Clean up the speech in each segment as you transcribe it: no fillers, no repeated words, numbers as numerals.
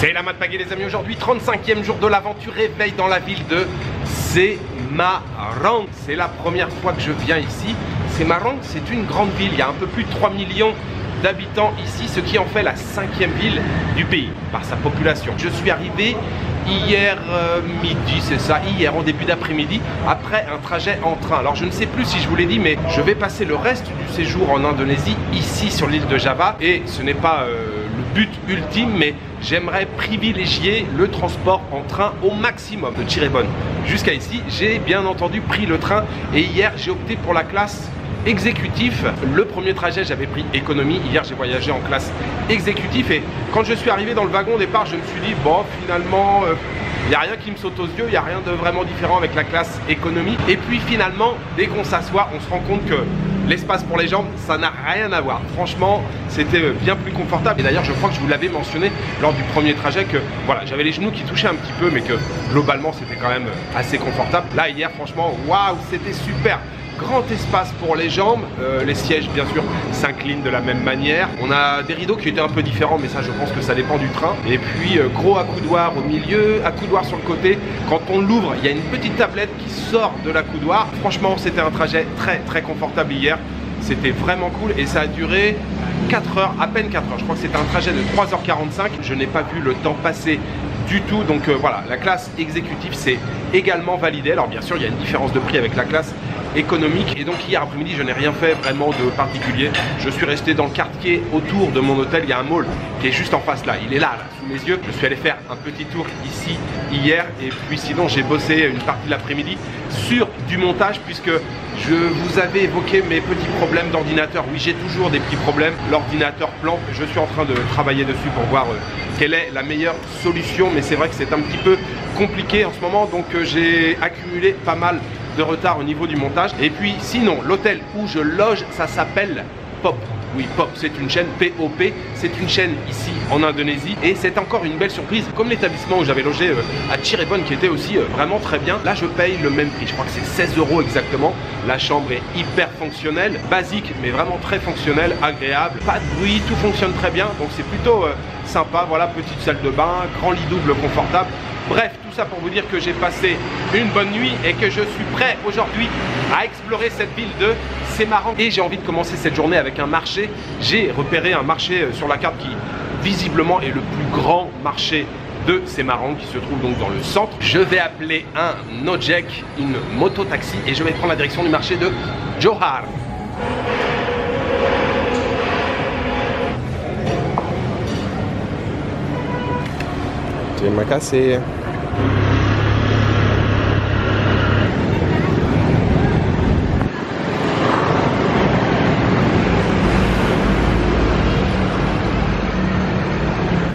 C'est la Mad Pagaie les amis, aujourd'hui 35e jour de l'aventure réveil dans la ville de Semarang. C'est la première fois que je viens ici. Semarang, c'est une grande ville, il y a un peu plus de 3 millions d'habitants ici, ce qui en fait la 5e ville du pays par sa population. Je suis arrivé hier midi, c'est ça, hier en début d'après-midi, après un trajet en train. Alors je ne sais plus si je vous l'ai dit, mais je vais passer le reste du séjour en Indonésie, ici sur l'île de Java. Et ce n'est pas le but ultime, mais j'aimerais privilégier le transport en train au maximum de Cirebon jusqu'à ici. J'ai bien entendu pris le train et hier j'ai opté pour la classe exécutif. Le premier trajet j'avais pris économie, hier j'ai voyagé en classe exécutif et quand je suis arrivé dans le wagon au départ je me suis dit bon finalement il n'y a rien qui me saute aux yeux, il n'y a rien de vraiment différent avec la classe économie. Et puis finalement dès qu'on s'assoit on se rend compte que l'espace pour les jambes ça n'a rien à voir. Franchement c'était bien plus confortable et d'ailleurs je crois que je vous l'avais mentionné lors du premier trajet que voilà j'avais les genoux qui touchaient un petit peu mais que globalement c'était quand même assez confortable. Là hier franchement waouh c'était super. Grand espace pour les jambes, les sièges bien sûr s'inclinent de la même manière. On a des rideaux qui étaient un peu différents mais ça je pense que ça dépend du train. Et puis gros accoudoir au milieu, accoudoir sur le côté. Quand on l'ouvre il y a une petite tablette qui sort de l'accoudoir. Franchement c'était un trajet très confortable hier. C'était vraiment cool et ça a duré 4 heures, à peine 4 heures. Je crois que c'était un trajet de 3h45. Je n'ai pas vu le temps passer du tout. Donc voilà, la classe exécutive c'est également validé. Alors bien sûr il y a une différence de prix avec la classe économique et donc hier après-midi je n'ai rien fait vraiment de particulier. Je suis resté dans le quartier autour de mon hôtel. Il y a un mall qui est juste en face là, il est là sous mes yeux. Je suis allé faire un petit tour ici hier et puis sinon j'ai bossé une partie de l'après-midi sur du montage puisque je vous avais évoqué mes petits problèmes d'ordinateur. Oui j'ai toujours des petits problèmes, l'ordinateur plante. Je suis en train de travailler dessus pour voir quelle est la meilleure solution mais c'est vrai que c'est un petit peu compliqué en ce moment donc j'ai accumulé pas mal de retard au niveau du montage. Et puis sinon l'hôtel où je loge ça s'appelle Pop. Oui Pop c'est une chaîne POP, c'est une chaîne ici en Indonésie et c'est encore une belle surprise comme l'établissement où j'avais logé à Cirebon qui était aussi vraiment très bien. Là je paye le même prix, je crois que c'est 16 € exactement. La chambre est hyper fonctionnelle, basique mais vraiment très fonctionnelle, agréable, pas de bruit, tout fonctionne très bien donc c'est plutôt sympa. Voilà, petite salle de bain, grand lit double confortable. Bref, tout ça pour vous dire que j'ai passé une bonne nuit et que je suis prêt aujourd'hui à explorer cette ville de Semarang. Et j'ai envie de commencer cette journée avec un marché. J'ai repéré un marché sur la carte qui visiblement est le plus grand marché de Semarang qui se trouve donc dans le centre. Je vais appeler un Ojek, une moto-taxi et je vais prendre la direction du marché de Johar. Terima kasih.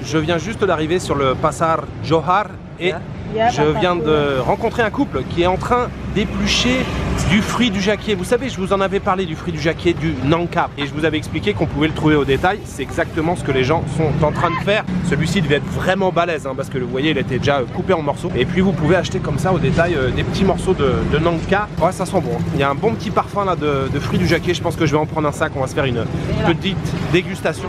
Je viens juste d'arriver sur le Pasar Johar et je viens de rencontrer un couple qui est en train d'éplucher du fruit du jacquier. Vous savez, je vous en avais parlé du fruit du jacquier, du nangka. Et je vous avais expliqué qu'on pouvait le trouver au détail. C'est exactement ce que les gens sont en train de faire. Celui-ci devait être vraiment balèze, hein, parce que vous voyez, il était déjà coupé en morceaux. Et puis vous pouvez acheter comme ça au détail des petits morceaux de nangka. Ouais, ça sent bon. Il y a un bon petit parfum là de fruit du jacquier. Je pense que je vais en prendre un sac. On va se faire une petite dégustation.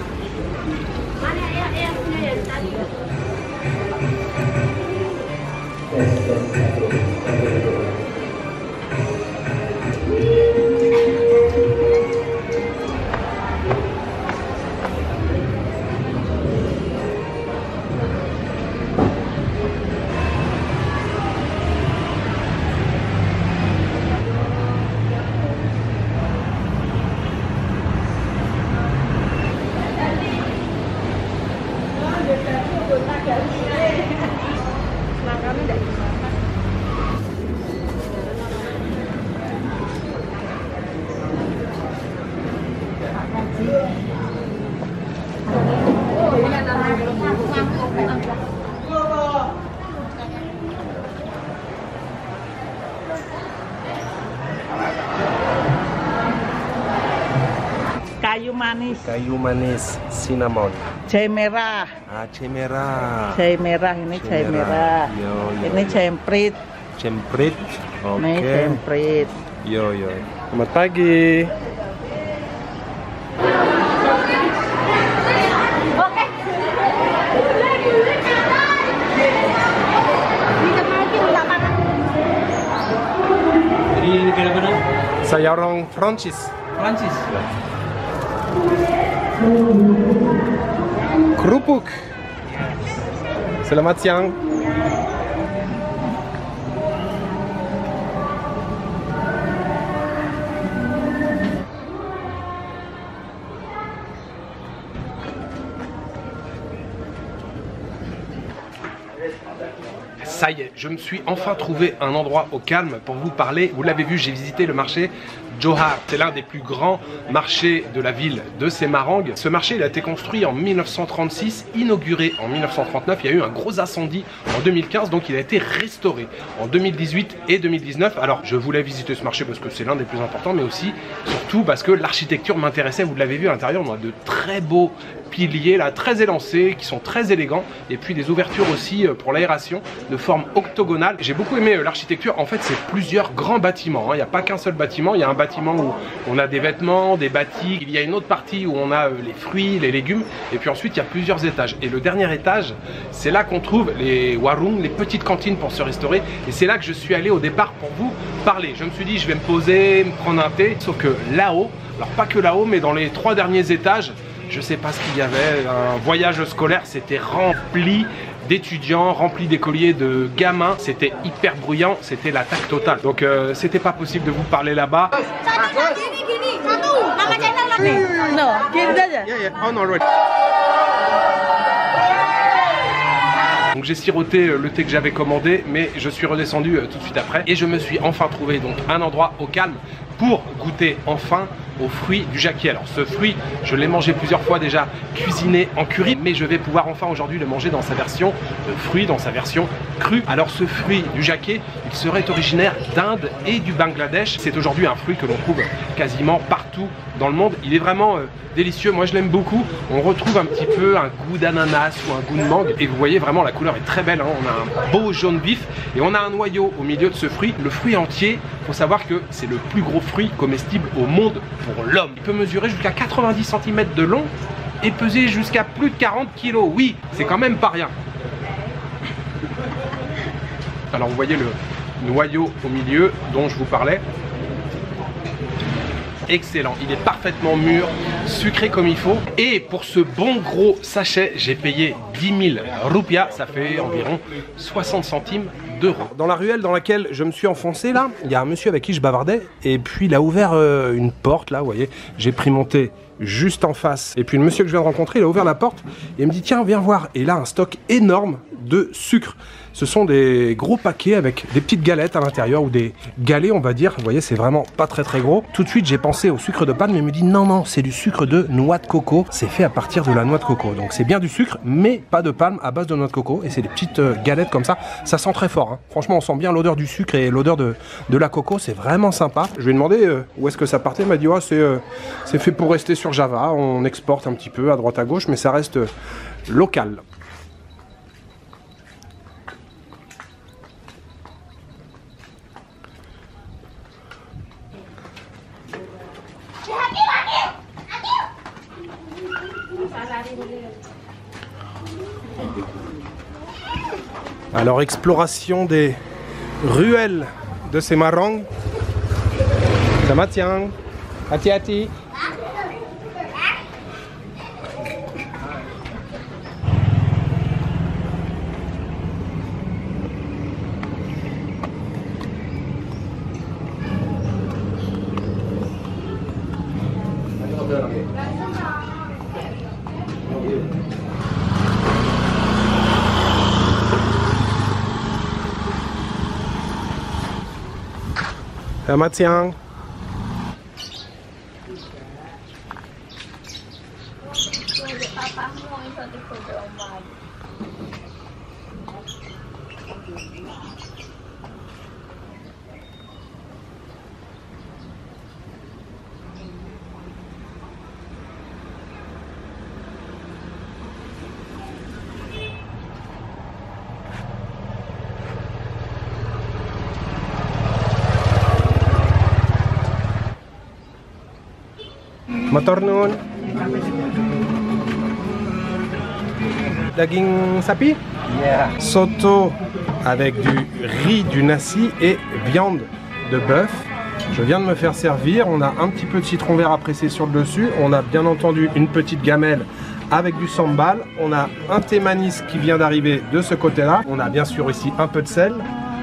Kayu manis. Kayu manis, cinnamon. Chai merah. Ah, chai merah. Chai merah ini chai merah. Ini cemprit. Cemprit. Oke. Ini cemprit. Yo. Selamat pagi. Saya orang Prancis. Prancis. Kerupuk. Selamat siang. Ça y est, je me suis enfin trouvé un endroit au calme pour vous parler. Vous l'avez vu, j'ai visité le marché Johar. C'est l'un des plus grands marchés de la ville de Semarang. Ce marché il a été construit en 1936, inauguré en 1939. Il y a eu un gros incendie en 2015, donc il a été restauré en 2018 et 2019. Alors, je voulais visiter ce marché parce que c'est l'un des plus importants, mais aussi, surtout parce que l'architecture m'intéressait. Vous l'avez vu à l'intérieur, on a de très beaux piliers là, très élancés, qui sont très élégants, et puis des ouvertures aussi pour l'aération de forme octogonale. J'ai beaucoup aimé l'architecture. En fait, c'est plusieurs grands bâtiments, hein. Il n'y a pas qu'un seul bâtiment. Il y a un bâtiment où on a des vêtements, des batiks. Il y a une autre partie où on a les fruits, les légumes, et puis ensuite il y a plusieurs étages. Et le dernier étage, c'est là qu'on trouve les warung, les petites cantines pour se restaurer. Et c'est là que je suis allé au départ pour vous parler. Je me suis dit, je vais me poser, me prendre un thé. Sauf que là-haut, alors pas que là-haut, mais dans les 3 derniers étages, je sais pas ce qu'il y avait, un voyage scolaire, c'était rempli d'étudiants, rempli d'écoliers, de gamins. C'était hyper bruyant, c'était l'attaque totale. Donc c'était pas possible de vous parler là-bas. Donc j'ai siroté le thé que j'avais commandé, mais je suis redescendu tout de suite après. Et je me suis enfin trouvé donc un endroit au calme pour goûter enfin aux fruits du jacquier. Alors ce fruit, je l'ai mangé plusieurs fois déjà cuisiné en curry, mais je vais pouvoir enfin aujourd'hui le manger dans sa version fruit, dans sa version crue. Alors ce fruit du jacquier, il serait originaire d'Inde et du Bangladesh. C'est aujourd'hui un fruit que l'on trouve quasiment partout dans le monde. Il est vraiment délicieux, moi je l'aime beaucoup. On retrouve un petit peu un goût d'ananas ou un goût de mangue, et vous voyez vraiment la couleur est très belle, hein. On a un beau jaune vif et on a un noyau au milieu de ce fruit. Le fruit entier, il faut savoir que c'est le plus gros fruit comestible au monde pour l'homme. Il peut mesurer jusqu'à 90 cm de long et peser jusqu'à plus de 40 kg. Oui, c'est quand même pas rien. Alors vous voyez le noyau au milieu dont je vous parlais. Excellent, il est parfaitement mûr, sucré comme il faut. Et pour ce bon gros sachet, j'ai payé 10 000 roupias, ça fait environ 60 centimes d'euros. Dans la ruelle dans laquelle je me suis enfoncé là, il y a un monsieur avec qui je bavardais, et puis il a ouvert une porte là, vous voyez, j'ai pris mon thé juste en face, et puis le monsieur que je viens de rencontrer, il a ouvert la porte et il me dit tiens viens voir, et là un stock énorme de sucre. Ce sont des gros paquets avec des petites galettes à l'intérieur, ou des galets on va dire, vous voyez c'est vraiment pas très gros. Tout de suite j'ai pensé au sucre de palme, mais il me dit non non, c'est du sucre de noix de coco, c'est fait à partir de la noix de coco, donc c'est bien du sucre mais pas de palme, à base de noix de coco, et c'est des petites galettes comme ça, ça sent très fort, hein. Franchement on sent bien l'odeur du sucre et l'odeur de la coco, c'est vraiment sympa. Je lui ai demandé où est-ce que ça partait, il m'a dit oh, c'est fait pour rester sur Java, on exporte un petit peu à droite à gauche, mais ça reste local. Alors exploration des ruelles de Semarang. Selamat siang. Hati-hati. Selamat siang. Matur nuwun. Daging sapi? Yeah. Soto avec du riz, du nasi et viande de bœuf. Je viens de me faire servir, on a un petit peu de citron vert à presser sur le dessus, on a bien entendu une petite gamelle avec du sambal, on a un thé manis qui vient d'arriver de ce côté-là, on a bien sûr ici un peu de sel.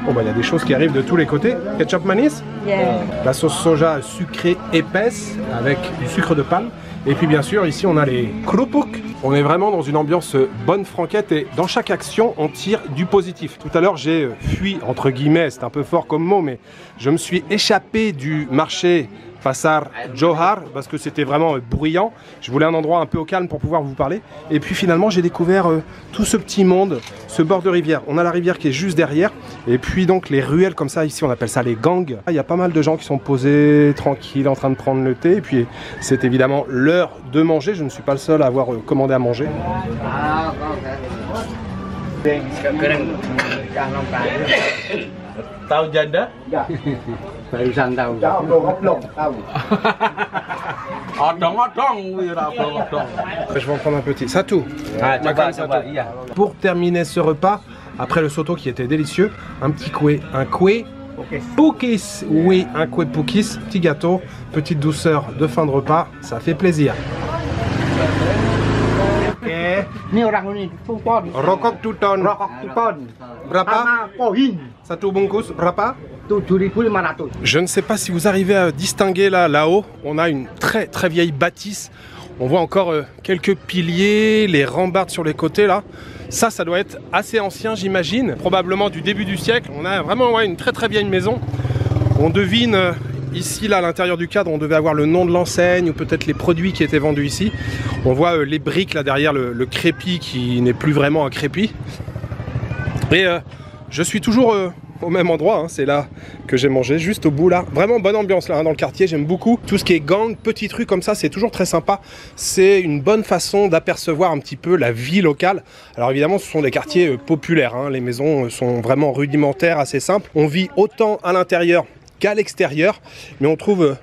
Bon bah il y a des choses qui arrivent de tous les côtés. Ketchup manis, Yeah. la sauce soja sucrée épaisse avec du sucre de palme. Et puis bien sûr ici on a les krupuk. On est vraiment dans une ambiance bonne franquette et dans chaque action on tire du positif. Tout à l'heure j'ai fui, entre guillemets, c'est un peu fort comme mot, mais je me suis échappé du marché Pasar Johar parce que c'était vraiment bruyant. Je voulais un endroit un peu au calme pour pouvoir vous parler. Et puis finalement j'ai découvert tout ce petit monde, ce bord de rivière. On a la rivière qui est juste derrière. Et puis donc les ruelles comme ça, ici on appelle ça les gangs. Il y a pas mal de gens qui sont posés, tranquilles, en train de prendre le thé. Et puis c'est évidemment l'heure de manger. Je ne suis pas le seul à avoir commandé à manger. Tahu janda? Barusan tahu. Odong-odong, wira odong-odong. Je vais en prendre un petit. Satou. Ah, coba, Satou. coba, iya. Pour terminer ce repas, après le soto qui était délicieux, un petit koué. Un koué Pukis. Oui, un koué Pukis. Petit gâteau, petite douceur de fin de repas. Ça fait plaisir. Ini orang ini tupon. Rokok tuton. Rokok tupon. Berapa? Sama kohin. Satu bungkus. Berapa? 7.500. Je ne sais pas si vous arrivez à distinguer là-haut, on a une très très vieille bâtisse. On voit encore quelques piliers, les rambardes sur les côtés là. Ça doit être assez ancien j'imagine, probablement du début du siècle. On a vraiment une très très vieille maison. On devine ici là à l'intérieur du cadre, on devait avoir le nom de l'enseigne ou peut-être les produits qui étaient vendus ici. On voit les briques là derrière le crépi qui n'est plus vraiment un crépi. Et je suis toujours au même endroit, hein, c'est là que j'ai mangé, juste au bout là. Vraiment bonne ambiance là, hein, dans le quartier, j'aime beaucoup. Tout ce qui est gang, petites rues comme ça, c'est toujours très sympa. C'est une bonne façon d'apercevoir un petit peu la vie locale. Alors évidemment, ce sont des quartiers populaires, hein. Les maisons sont vraiment rudimentaires, assez simples. On vit autant à l'intérieur qu'à l'extérieur, mais on trouve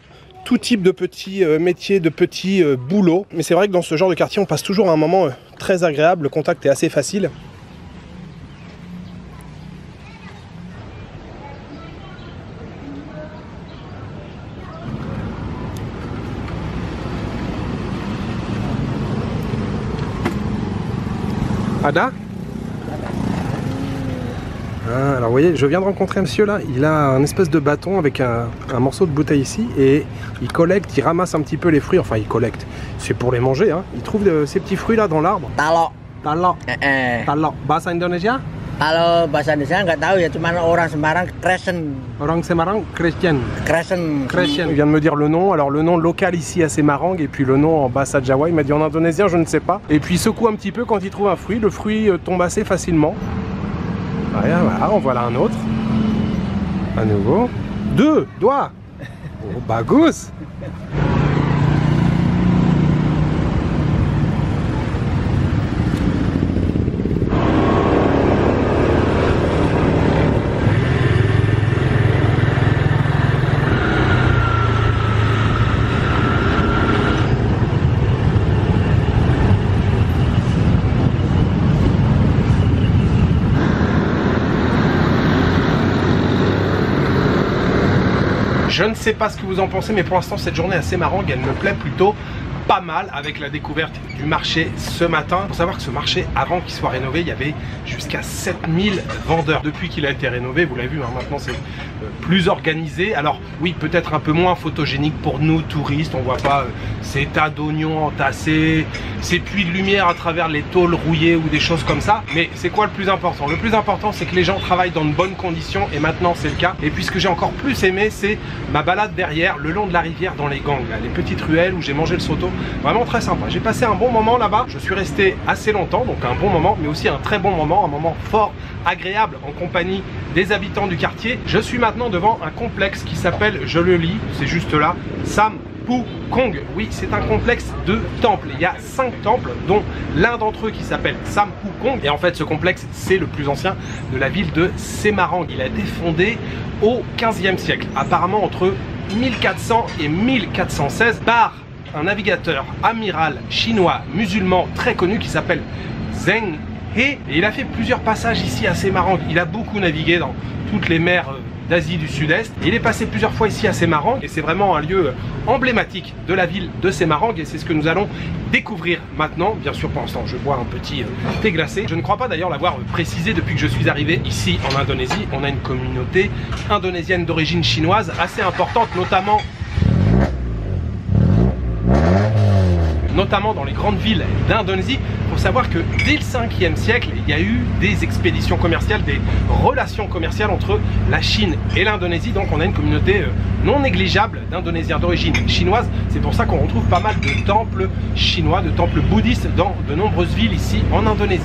tout type de petits métiers, de petits boulots. Mais c'est vrai que dans ce genre de quartier, on passe toujours un moment très agréable, le contact est assez facile. Ada? Ah, alors vous voyez, je viens de rencontrer un monsieur là, il a un espèce de bâton avec un morceau de bouteille ici et il collecte, il ramasse un petit peu les fruits, enfin il collecte, c'est pour les manger, hein. Il trouve ces petits fruits là dans l'arbre. Talok. Talok. Talok. Bahasa Indonesia? Kalau bahasa Indonesia nggak tahu ya, cuman orang Semarang Kresen. Orang Semarang, Christian. Kresen. Christian. Il vient de me dire le nom, alors le nom local ici à Semarang et puis le nom en Bahasa Jawa, il m'a dit en indonésien, je ne sais pas. Et puis il secoue un petit peu quand il trouve un fruit, le fruit tombe assez facilement. Voilà, en voilà un autre. À nouveau. 2 doigts. Oh, bagus. Je ne sais pas ce que vous en pensez, mais pour l'instant cette journée assez marrante, elle me plaît plutôt pas mal avec la découverte du marché ce matin. Il faut savoir que ce marché, avant qu'il soit rénové, il y avait jusqu'à 7000 vendeurs. Depuis qu'il a été rénové, vous l'avez vu, hein, maintenant c'est plus organisé. Alors oui, peut-être un peu moins photogénique pour nous touristes, on voit pas ces tas d'oignons entassés, ces puits de lumière à travers les tôles rouillées ou des choses comme ça. Mais c'est quoi le plus important? Le plus important, c'est que les gens travaillent dans de bonnes conditions et maintenant c'est le cas. Et puis ce que j'ai encore plus aimé, c'est ma balade derrière, le long de la rivière dans les gangs, là, les petites ruelles où j'ai mangé le soto. Vraiment très sympa. J'ai passé un bon moment là-bas. Je suis resté assez longtemps, donc un bon moment, mais aussi un très bon moment, un moment fort, agréable en compagnie des habitants du quartier. Je suis maintenant devant un complexe qui s'appelle, je le lis, c'est juste là, Sam Pu Kong. Oui, c'est un complexe de temples. Il y a 5 temples, dont l'un d'entre eux qui s'appelle Sam Pu Kong. Et en fait, ce complexe, c'est le plus ancien de la ville de Semarang. Il a été fondé au 15e siècle, apparemment entre 1400 et 1416 par un navigateur amiral chinois musulman très connu qui s'appelle Zheng He. Et il a fait plusieurs passages ici à Semarang. Il a beaucoup navigué dans toutes les mers d'Asie du Sud-Est. Il est passé plusieurs fois ici à Semarang et c'est vraiment un lieu emblématique de la ville de Semarang et c'est ce que nous allons découvrir maintenant. Bien sûr, pour l'instant, je bois un petit thé glacé. Je ne crois pas d'ailleurs l'avoir précisé depuis que je suis arrivé ici en Indonésie. On a une communauté indonésienne d'origine chinoise assez importante, notamment dans les grandes villes d'Indonésie. Il faut savoir que dès le 5e siècle, il y a eu des expéditions commerciales, des relations commerciales entre la Chine et l'Indonésie. Donc on a une communauté non négligeable d'Indonésiens d'origine chinoise. C'est pour ça qu'on retrouve pas mal de temples chinois, de temples bouddhistes dans de nombreuses villes ici en Indonésie.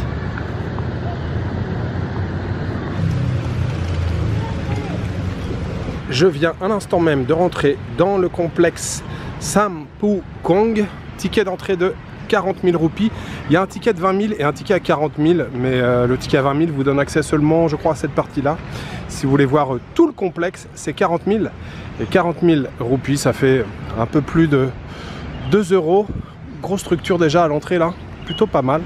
Je viens à l'instant même de rentrer dans le complexe Sampukong. Ticket d'entrée de 40 000 roupies. Il y a un ticket de 20 000 et un ticket à 40 000, mais le ticket à 20 000 vous donne accès seulement, je crois, à cette partie-là. Si vous voulez voir tout le complexe, c'est 40 000. Et 40 000 roupies, ça fait un peu plus de 2 €. Grosse structure déjà à l'entrée là, plutôt pas mal.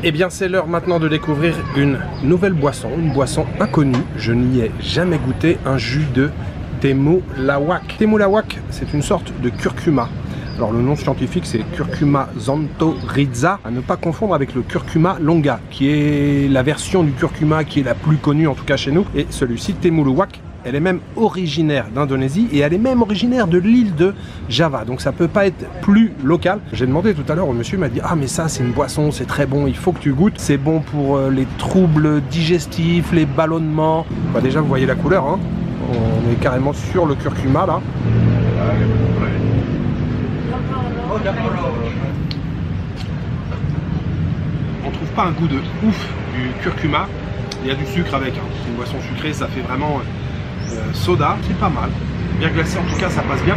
Eh bien c'est l'heure maintenant de découvrir une nouvelle boisson, une boisson inconnue. Je n'y ai jamais goûté, un jus de temulawak. Temulawak, c'est une sorte de curcuma. Alors le nom scientifique c'est Curcuma xanthorrhiza, à ne pas confondre avec le curcuma longa, qui est la version du curcuma qui est la plus connue en tout cas chez nous. Et celui-ci, temulawak, elle est même originaire d'Indonésie et elle est même originaire de l'île de Java. Donc ça peut pas être plus local. J'ai demandé tout à l'heure au monsieur, il m'a dit « Ah mais ça c'est une boisson, c'est très bon, il faut que tu goûtes. C'est bon pour les troubles digestifs, les ballonnements. » Bah déjà vous voyez la couleur, hein. On est carrément sur le curcuma là. On trouve pas un goût de ouf du curcuma. Il y a du sucre avec, hein. C'est une boisson sucrée, ça fait vraiment soda, c'est pas mal. Bien glacé en tout cas, ça passe bien.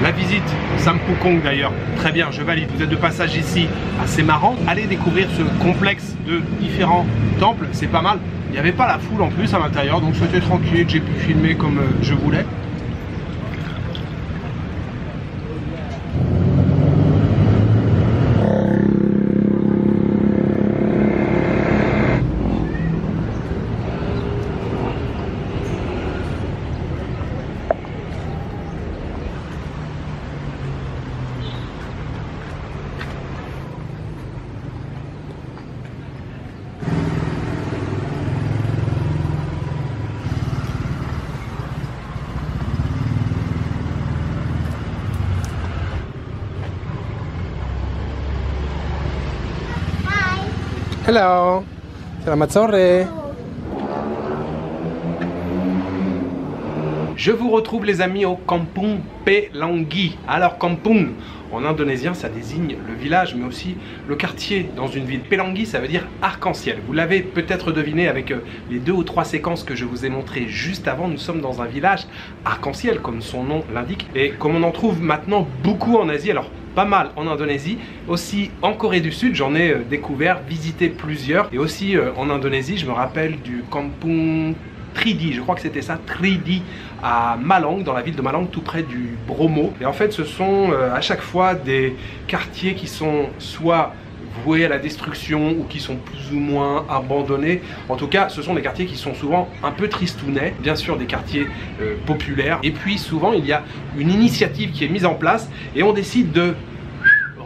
La visite Sampukong d'ailleurs, très bien, je valide. Vous êtes de passage ici, assez marrant. Allez découvrir ce complexe de différents temples, c'est pas mal. Il n'y avait pas la foule en plus à l'intérieur, donc c'était tranquille, j'ai pu filmer comme je voulais. Hello, selamat sore. Je vous retrouve les amis au Kampung Pelangi. Alors Kampung, en indonésien ça désigne le village mais aussi le quartier dans une ville. Pelangi ça veut dire arc-en-ciel. Vous l'avez peut-être deviné avec les 2 ou 3 séquences que je vous ai montrées juste avant. Nous sommes dans un village arc-en-ciel comme son nom l'indique. Et comme on en trouve maintenant beaucoup en Asie, alors pas mal en Indonésie, aussi en Corée du Sud, j'en ai découvert, visité plusieurs. Et aussi en Indonésie, je me rappelle du Kampung Tridi, je crois que c'était ça, Tridi, à Malang, dans la ville de Malang, tout près du Bromo. Et en fait, ce sont à chaque fois des quartiers qui sont soit voués à la destruction ou qui sont plus ou moins abandonnés. En tout cas, ce sont des quartiers qui sont souvent un peu tristounets, bien sûr des quartiers populaires. Et puis souvent, il y a une initiative qui est mise en place et on décide de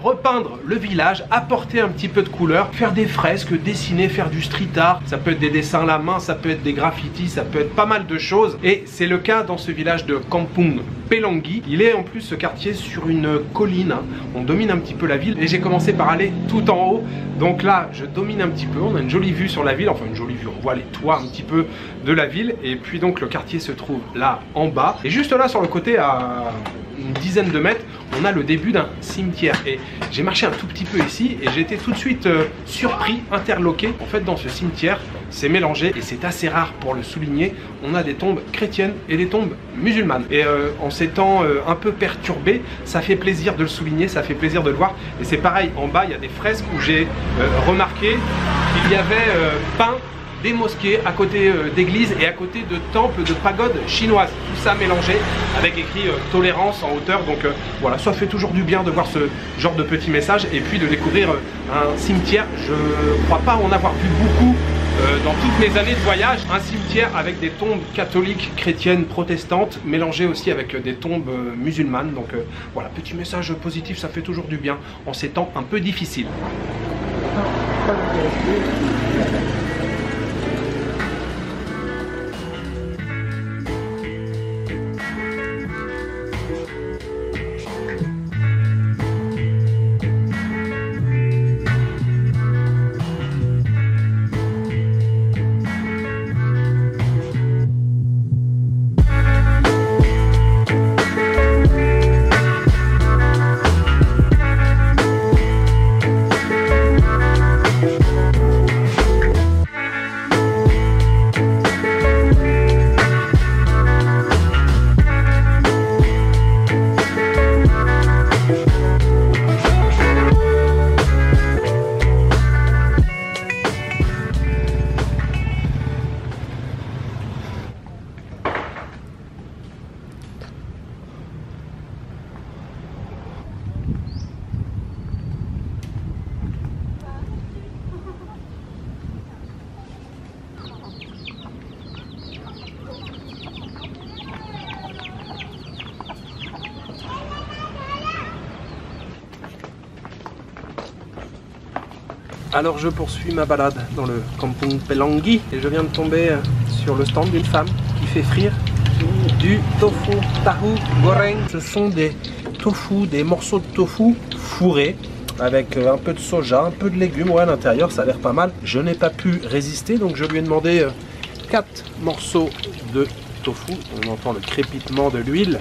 repeindre le village, apporter un petit peu de couleur, faire des fresques, dessiner, faire du street art. Ça peut être des dessins à la main, ça peut être des graffitis, ça peut être pas mal de choses. Et c'est le cas dans ce village de Kampung Pelangi. Il est en plus ce quartier sur une colline. On domine un petit peu la ville et j'ai commencé par aller tout en haut. Donc là, je domine un petit peu. On a une jolie vue sur la ville, enfin une jolie vue. On voit les toits un petit peu de la ville. Et puis donc le quartier se trouve là en bas. Et juste là sur le côté à une dizaine de mètres, on a le début d'un cimetière. Et j'ai marché un tout petit peu ici et j'ai été tout de suite surpris, interloqué. En fait, dans ce cimetière, c'est mélangé et c'est assez rare pour le souligner. On a des tombes chrétiennes et des tombes musulmanes. Et en ces temps un peu perturbés, ça fait plaisir de le souligner, ça fait plaisir de le voir. Et c'est pareil, en bas, il y a des fresques où j'ai remarqué qu'il y avait peint des mosquées à côté d'églises et à côté de temples, de pagodes chinoises. Tout ça mélangé avec écrit tolérance en hauteur. Donc voilà, ça fait toujours du bien de voir ce genre de petits messages et puis de découvrir un cimetière. Je ne crois pas en avoir vu beaucoup dans toutes mes années de voyage. Un cimetière avec des tombes catholiques, chrétiennes, protestantes, mélangées aussi avec des tombes musulmanes. Donc voilà, petit message positif, ça fait toujours du bien en ces temps un peu difficiles. Alors je poursuis ma balade dans le Kampung Pelangi et je viens de tomber sur le stand d'une femme qui fait frire du tofu tahu goreng. Ce sont des tofu, des morceaux de tofu fourrés avec un peu de soja, un peu de légumes à l'intérieur, ça a l'air pas mal. Je n'ai pas pu résister donc je lui ai demandé 4 morceaux de tofu. On entend le crépitement de l'huile.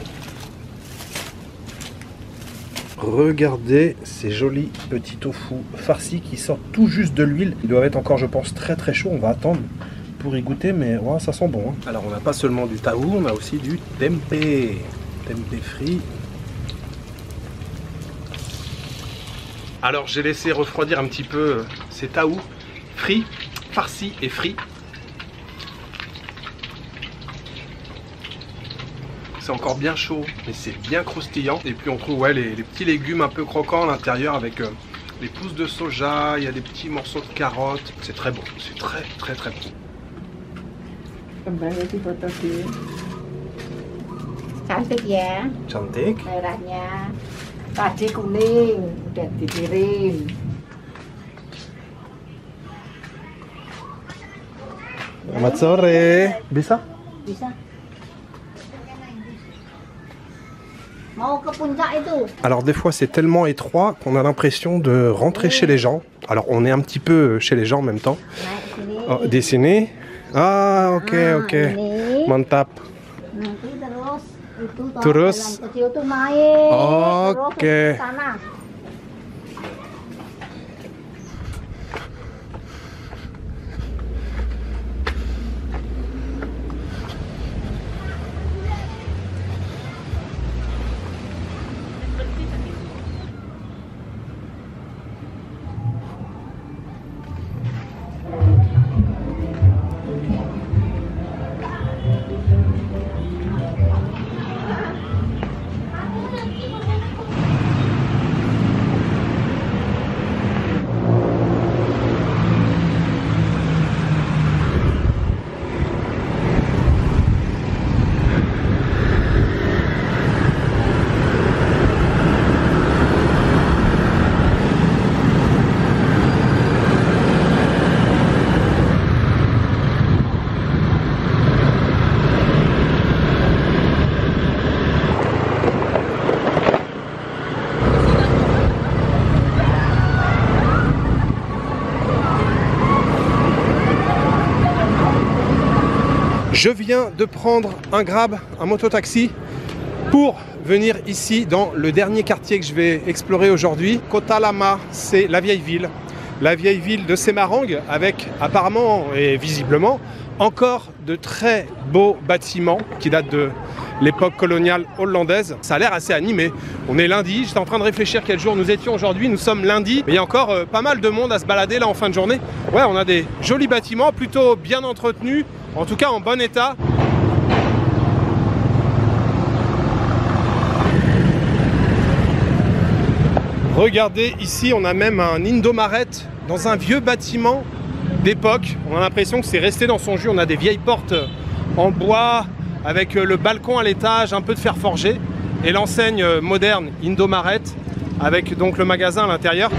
Regardez ces jolis petits tofu farcis qui sortent tout juste de l'huile. Ils doivent être encore, je pense, très très chauds. On va attendre pour y goûter, mais ouais, ça sent bon. Hein. Alors on n'a pas seulement du tahu, on a aussi du tempeh. Tempeh frit. Alors j'ai laissé refroidir un petit peu ces tahu frits, farcis et frits. C'est encore bien chaud, mais c'est bien croustillant. Et puis on trouve ouais, les petits légumes un peu croquants à l'intérieur avec les pousses de soja, il y a des petits morceaux de carottes. C'est très bon, c'est très très très bon. Cantik ya. Cantik. Merahnya tadi kuning, udah dikirim. Selamat sore. Bisa? Bisa. Alors des fois c'est tellement étroit qu'on a l'impression de rentrer chez les gens. Alors on est un petit peu chez les gens en même temps. Oh, di sini. Ah ok ok. Mantap. Terus. Ok. Je viens de prendre un Grab, un mototaxi, pour venir ici dans le dernier quartier que je vais explorer aujourd'hui. Kota Lama, c'est la vieille ville de Semarang, avec apparemment et visiblement encore de très beaux bâtiments qui datent de l'époque coloniale hollandaise. Ça a l'air assez animé. On est lundi, j'étais en train de réfléchir quel jour nous étions aujourd'hui. Nous sommes lundi, mais il y a encore pas mal de monde à se balader là en fin de journée. Ouais, on a des jolis bâtiments, plutôt bien entretenus, en tout cas en bon état. Regardez, ici on a même un Indomaret dans un vieux bâtiment d'époque. On a l'impression que c'est resté dans son jus. On a des vieilles portes en bois avec le balcon à l'étage, un peu de fer forgé, et l'enseigne moderne Indomaret avec donc le magasin à l'intérieur.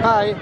Hi.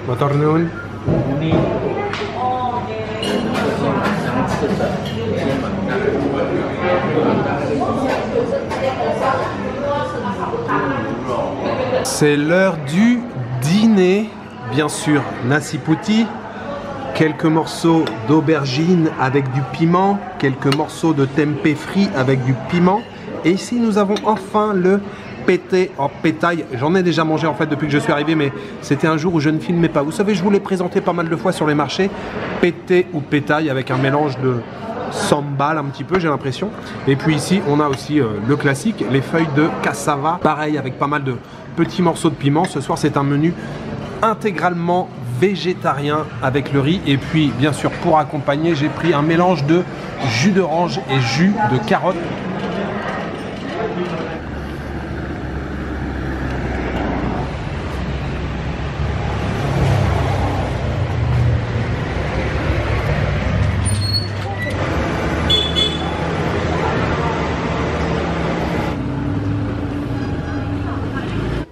Maturnuun. C'est l'heure du dîner, bien sûr, nasi putih, quelques morceaux d'aubergine avec du piment, quelques morceaux de tempeh frit avec du piment, et ici nous avons enfin le pété en pétail. J'en ai déjà mangé en fait depuis que je suis arrivé, mais c'était un jour où je ne filmais pas. Vous savez, je vous l'ai présenté pas mal de fois sur les marchés, pété ou pétail avec un mélange de sambal un petit peu, j'ai l'impression. Et puis ici on a aussi le classique, les feuilles de cassava, pareil avec pas mal de petits morceaux de piment. Ce soir c'est un menu intégralement végétarien avec le riz, et puis bien sûr pour accompagner j'ai pris un mélange de jus d'orange et jus de carotte.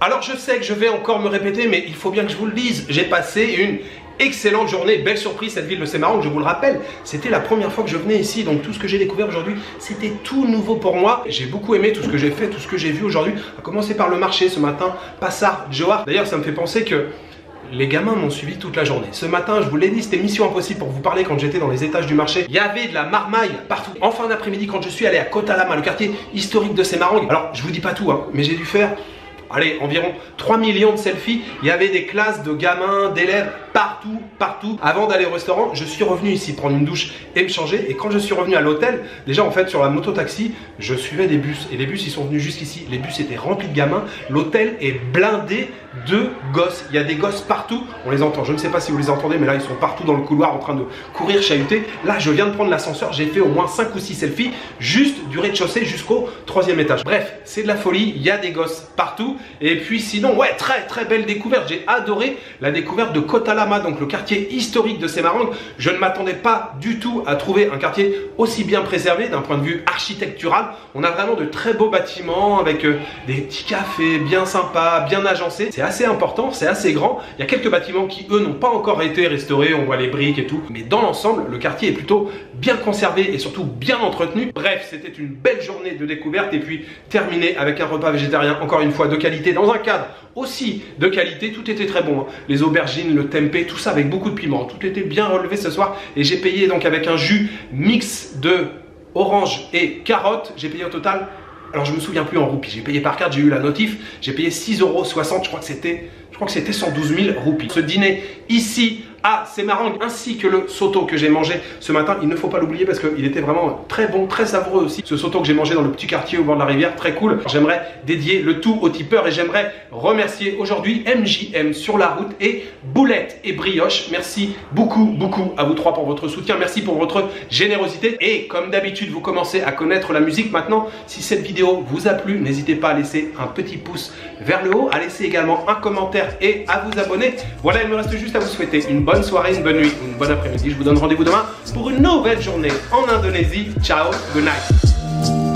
Alors je sais que je vais encore me répéter, mais il faut bien que je vous le dise, j'ai passé une excellente journée, belle surprise cette ville de Semarang, je vous le rappelle, c'était la première fois que je venais ici, donc tout ce que j'ai découvert aujourd'hui, c'était tout nouveau pour moi. J'ai beaucoup aimé tout ce que j'ai fait, tout ce que j'ai vu aujourd'hui, à commencer par le marché ce matin, Pasar Johar. D'ailleurs ça me fait penser que les gamins m'ont suivi toute la journée. Ce matin, je vous l'ai dit, c'était mission impossible pour vous parler quand j'étais dans les étages du marché. Il y avait de la marmaille partout. En fin d'après-midi, quand je suis allé à Kota Lama, le quartier historique de Semarang, alors je vous dis pas tout, hein, mais j'ai dû faire environ 3 millions de selfies. Il y avait des classes de gamins, d'élèves partout. Avant d'aller au restaurant, je suis revenu ici prendre une douche et me changer. Et quand je suis revenu à l'hôtel, déjà en fait sur la moto-taxi, je suivais des bus. Et les bus, ils sont venus jusqu'ici. Les bus étaient remplis de gamins. L'hôtel est blindé de gosses. Il y a des gosses partout. On les entend. Je ne sais pas si vous les entendez, mais là, ils sont partout dans le couloir en train de courir, chahuter. Là, je viens de prendre l'ascenseur. J'ai fait au moins 5 ou 6 selfies juste du rez-de-chaussée jusqu'au 3e étage. Bref, c'est de la folie. Il y a des gosses partout. Et puis sinon, ouais, très belle découverte. J'ai adoré la découverte de Kota Lama, donc le quartier historique de Semarang. Je ne m'attendais pas du tout à trouver un quartier aussi bien préservé d'un point de vue architectural. On a vraiment de très beaux bâtiments avec des petits cafés bien sympas, bien agencés. C'est assez important, c'est assez grand. Il y a quelques bâtiments qui, eux, n'ont pas encore été restaurés. On voit les briques et tout. Mais dans l'ensemble, le quartier est plutôt bien conservé et surtout bien entretenu. Bref, c'était une belle journée de découverte et puis terminé avec un repas végétarien, encore une fois, de qualité, dans un cadre aussi de qualité. Tout était très bon, hein. Les aubergines, le tempeh, tout ça avec beaucoup de piment. Tout était bien relevé ce soir et j'ai payé donc avec un jus mix de orange et carotte. J'ai payé au total, alors je me souviens plus en roupies, j'ai payé par carte, j'ai eu la notif, j'ai payé 6,60 €, je crois que c'était 112 000 roupies. Ce dîner ici à Semarang ainsi que le soto que j'ai mangé ce matin, il ne faut pas l'oublier parce qu'il était vraiment très bon, très savoureux aussi. Ce soto que j'ai mangé dans le petit quartier au bord de la rivière, très cool. J'aimerais dédier le tout aux tipeurs et j'aimerais remercier aujourd'hui MJM sur la route et Boulette et Brioche. Merci beaucoup à vous trois pour votre soutien, merci pour votre générosité et comme d'habitude vous commencez à connaître la musique maintenant. Si cette vidéo vous a plu, n'hésitez pas à laisser un petit pouce vers le haut, à laisser également un commentaire et à vous abonner. Voilà, il me reste juste à vous souhaiter une bonne soirée, une bonne nuit ou une bonne après-midi. Je vous donne rendez-vous demain pour une nouvelle journée en Indonésie. Ciao, good night.